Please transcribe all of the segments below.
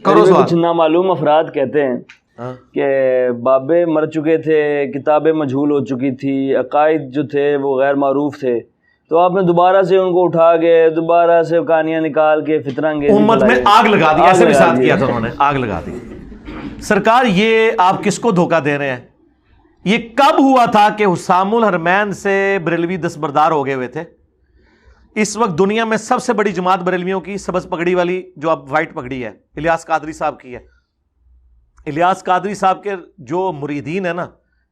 کچھ نامعلوم افراد کہتے ہیں کہ بابے مر چکے تھے، کتابیں مجہول ہو چکی تھی، عقائد جو تھے وہ غیر معروف تھے، تو آپ نے دوبارہ سے ان کو اٹھا کے دوبارہ سے کہانیاں نکال کے فتنہ انگیزی امت میں آگ لگا دی. ایسے بھی ساتھ کیا تھا انہوں نے، آگ لگا دی. سرکار یہ آپ کس کو دھوکہ دے رہے ہیں؟ یہ کب ہوا تھا کہ حسام الحرمین سے بریلوی دستبردار ہو گئے ہوئے تھے؟ اس وقت دنیا میں سب سے بڑی جماعت بریلویوں کی سبز پگڑی والی جو اب وائٹ پگڑی ہے الیاس قادری صاحب کی ہے. الیاس قادری صاحب کے جو مریدین ہیں نا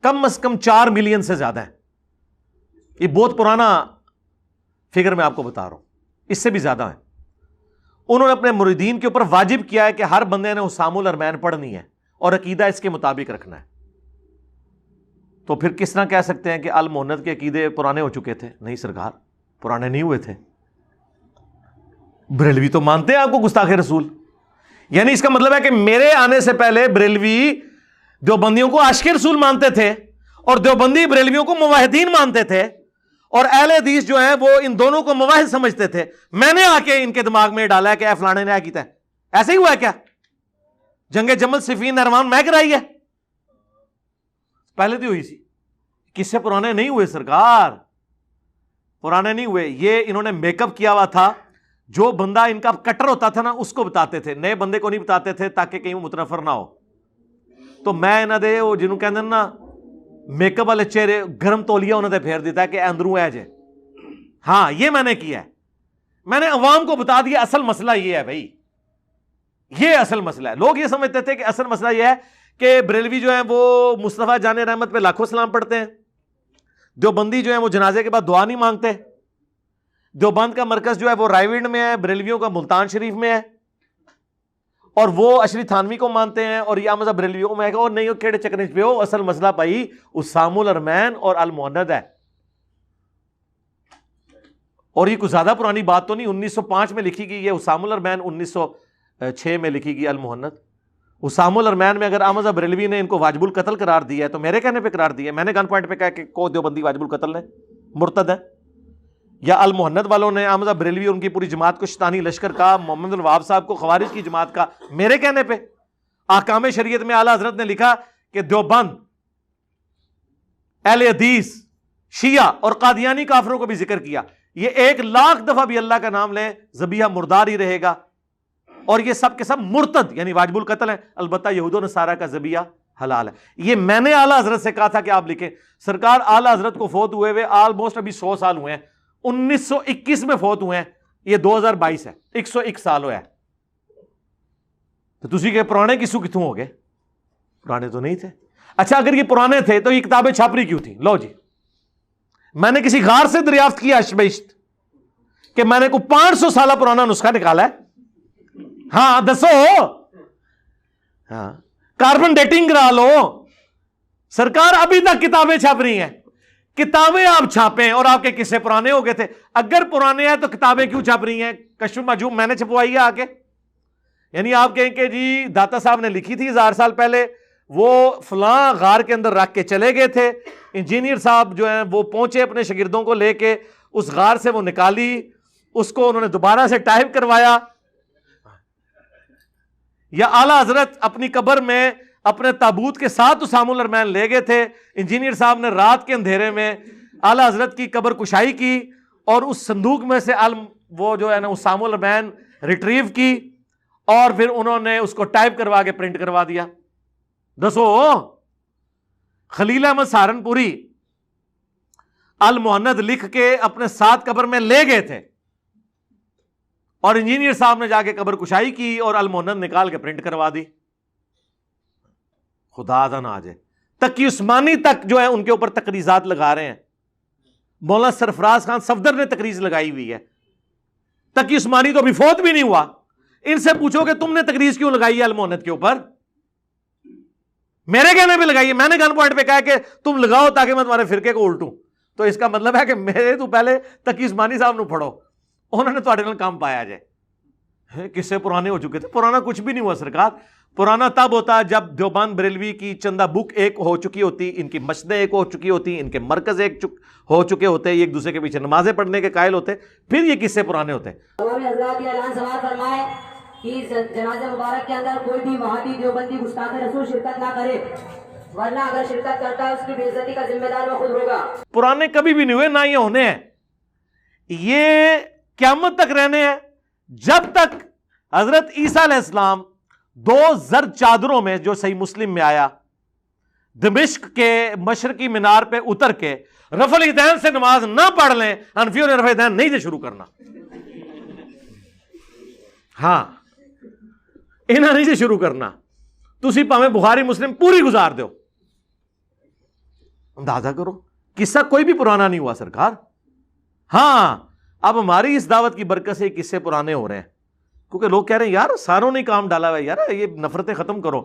کم از کم 4 ملین سے زیادہ ہیں. یہ بہت پرانا فگر میں آپ کو بتا رہا ہوں، اس سے بھی زیادہ ہیں. انہوں نے اپنے مریدین کے اوپر واجب کیا ہے کہ ہر بندے نے حسام الحرمین پڑھنی ہے اور عقیدہ اس کے مطابق رکھنا ہے. تو پھر کس طرح کہہ سکتے ہیں کہ المہند کے عقیدے پرانے ہو چکے تھے؟ نہیں سرکار، پرانے نہیں ہوئے تھے. بریلوی تو مانتے ہیں آپ کو گستاخ رسول. یعنی اس کا مطلب ہے کہ میرے آنے سے پہلے بریلوی دیوبندیوں کو عاشق رسول مانتے تھے اور دیوبندی بریلویوں کو موحدین مانتے تھے، اور اہل حدیث جو ہیں وہ ان دونوں کو موحد سمجھتے تھے. میں نے آ کے ان کے دماغ میں ڈالا ہے کہ اے فلانے نے کیا ہے. ایسے ہی ہوا ہے کیا؟ جنگ جمل صفین نہروان میں کرائی ہے؟ پہلے تو ہوئی سی. کس سے پرانے نہیں ہوئے سرکار، پرانے نہیں ہوئے. یہ انہوں نے میک اپ کیا ہوا تھا. جو بندہ ان کا کٹر ہوتا تھا نا اس کو بتاتے تھے، نئے بندے کو نہیں بتاتے تھے تاکہ کہیں متنفر نہ ہو. تو میں انہوں دے وہ جنہوں کہتے ہیں نا میک اپ والے چہرے گرم تولیہ انہوں نے پھیر دیتا ہے کہ اندروں ہے جے. ہاں یہ میں نے کیا ہے. میں نے عوام کو بتا دیا اصل مسئلہ یہ ہے بھائی، یہ اصل مسئلہ ہے. لوگ یہ سمجھتے تھے کہ اصل مسئلہ یہ ہے کہ بریلوی جو ہیں وہ مصطفیٰ جان رحمت پہ لاکھوں سلام پڑھتے ہیں، دیوبندی جو ہیں وہ جنازے کے بعد دعا نہیں مانگتے. دیوبند کا مرکز جو ہے وہ رائے ونڈ میں ہے، بریلویوں کا ملتان شریف میں ہے، اور وہ اشری تھانوی کو مانتے ہیں اور یہ مذہب بریلویوں کو میں کہا اور نہیں کیڑے چکرے پہ ہو. اصل مسئلہ بھائی حسام الحرمین اور المہند ہے. اور یہ کوئی زیادہ پرانی بات تو نہیں، 1905 میں لکھی گئی ہے حسام الحرمین، 1906 میں لکھی گئی المہند. حسام الحرمین میں اگر احمد بریلوی نے ان کو واجب القتل قرار دیا ہے تو میرے کہنے پہ قرار دیا ہے. میں نے گن پوائنٹ پہ کہا کہ کو دیوبندی واجب القتل ہے، مرتد ہے. یا المہند والوں نے احمد بریلوی اور ان کی پوری جماعت کو شیطانی لشکر کا، محمد الوہاب صاحب کو خوارج کی جماعت کا. میرے کہنے پہ احکام شریعت میں اعلیٰ حضرت نے لکھا کہ دیوبند، اہل حدیث، شیعہ اور قادیانی کافروں کو بھی ذکر کیا. یہ 1,00,000 دفعہ بھی اللہ کا نام لیں ذبیحہ مردار ہی رہے گا، اور یہ سب کے سب مرتد یعنی واجب القتل ہیں. البتہ یہود و نصارہ کا ذبیحہ حلال ہے. یہ میں نے اعلیٰ حضرت سے کہا تھا کہ آپ لکھیں. سرکار اعلیٰ حضرت کو فوت ہوئے آلموسٹ ابھی 100 سال ہوئے ہیں. 1921 میں فوت ہوئے ہیں، یہ 2022 ہے، 101 سال ہوا ہے. تو تسی کہ پرانے کسو کتوں ہو گئے؟ پرانے تو نہیں تھے. اچھا اگر یہ پرانے تھے تو یہ کتابیں چھاپری کیوں تھی؟ لو جی، میں نے کسی غار سے دریافت کیا اشبشت کہ میں نے کوئی 500 سالہ پرانا نسخہ نکالا ہے. ہاں دسو. ہاں کاربن ڈیٹنگ کرا لو. سرکار ابھی تک کتابیں چھاپ رہی ہیں. کتابیں آپ چھاپیں اور آپ کے قصے پرانے ہو گئے تھے. اگر پرانے ہیں تو کتابیں کیوں چھاپ رہی ہیں؟ کشف المحجوب میں نے چھپوائی ہے آ کے. یعنی آپ کہیں کہ جی داتا صاحب نے لکھی تھی 1000 سال پہلے، وہ فلاں غار کے اندر رکھ کے چلے گئے تھے، انجینئر صاحب جو ہیں وہ پہنچے اپنے شاگردوں کو لے کے، اس غار سے وہ نکالی، اس کو انہوں نے دوبارہ سے ٹائپ کروایا. یا اعلیٰ حضرت اپنی قبر میں اپنے تابوت کے ساتھ حسام الحرمین لے گئے تھے، انجینئر صاحب نے رات کے اندھیرے میں اعلیٰ حضرت کی قبر کشائی کی اور اس صندوق میں سے وہ جو ہے نا حسام الحرمین ریٹریو کی، اور پھر انہوں نے اس کو ٹائپ کروا کے پرنٹ کروا دیا. دسو. خلیل احمد سہارنپوری المہند لکھ کے اپنے ساتھ قبر میں لے گئے تھے، اور انجینئر صاحب نے جا کے قبر کشائی کی اور المہند نکال کے پرنٹ کروا دی. خدا دا نہ آ جائے. تقی عثمانی تک جو ہے ان کے اوپر تقریضات لگا رہے ہیں. مولانا سرفراز خان صفدر نے تقریض لگائی ہوئی ہے. تقی عثمانی تو ابھی فوت بھی نہیں ہوا. ان سے پوچھو کہ تم نے تقریض کیوں لگائی ہے المہند کے اوپر؟ میرے کہنے پہ لگائی ہے. میں نے گن پوائنٹ پہ کہا کہ تم لگاؤ تاکہ میں تمہارے فرقے کو الٹوں. تو اس کا مطلب ہے کہ میرے تو پہلے تقی عثمانی صاحب نو پڑھو، انہوں نے تھوڑے نال کام پایا جائے. کس سے پرانے ہو چکے تھے؟ پرانا کچھ بھی نہیں ہوا سرکار. پرانا تب ہوتا جب دیوبند بریلوی کی چندہ بک ایک ہو چکی ہوتی، ان کی مسجدیں ایک ہو چکی ہوتی، ان کے مرکز ایک ہو چکے ہوتے، ایک دوسرے کے پیچھے نمازیں پڑھنے کے قائل ہوتے، پھر یہ کس سے پرانے ہوتے. حضرات یہ اعلان سماعت فرمائے کہ جنازہ مبارک کے اندر کوئی بھی وہابی دیوبندی گستاخ رسول شرکت نہ کرے، ورنہ اگر شرکت کرتا ہے اس کی بے عزتی کا ذمہ دار وہ خود ہوگا۔ پرانے کبھی بھی نہیں ہوئے، نہ یہ ہونے ہیں، یہ قیامت تک رہنے ہیں، جب تک حضرت عیسیٰ علیہ السلام 2 زرد چادروں میں، جو صحیح مسلم میں آیا، دمشق کے مشرقی مینار پہ اتر کے رفع الیدین سے نماز نہ پڑھ لیں، حنفیوں نے رفع الیدین نہیں سے شروع کرنا، ہاں انہاں نہیں سے شروع کرنا، تسی پاویں بخاری مسلم پوری گزار دیو۔ اندازہ کرو، قصہ کوئی بھی پرانا نہیں ہوا سرکار۔ ہاں اب ہماری اس دعوت کی برکت سے یہ قصے پرانے ہو رہے ہیں، کیونکہ لوگ کہہ رہے ہیں یار ساروں نے کام ڈالا ہوا ہے، یار یہ نفرتیں ختم کرو۔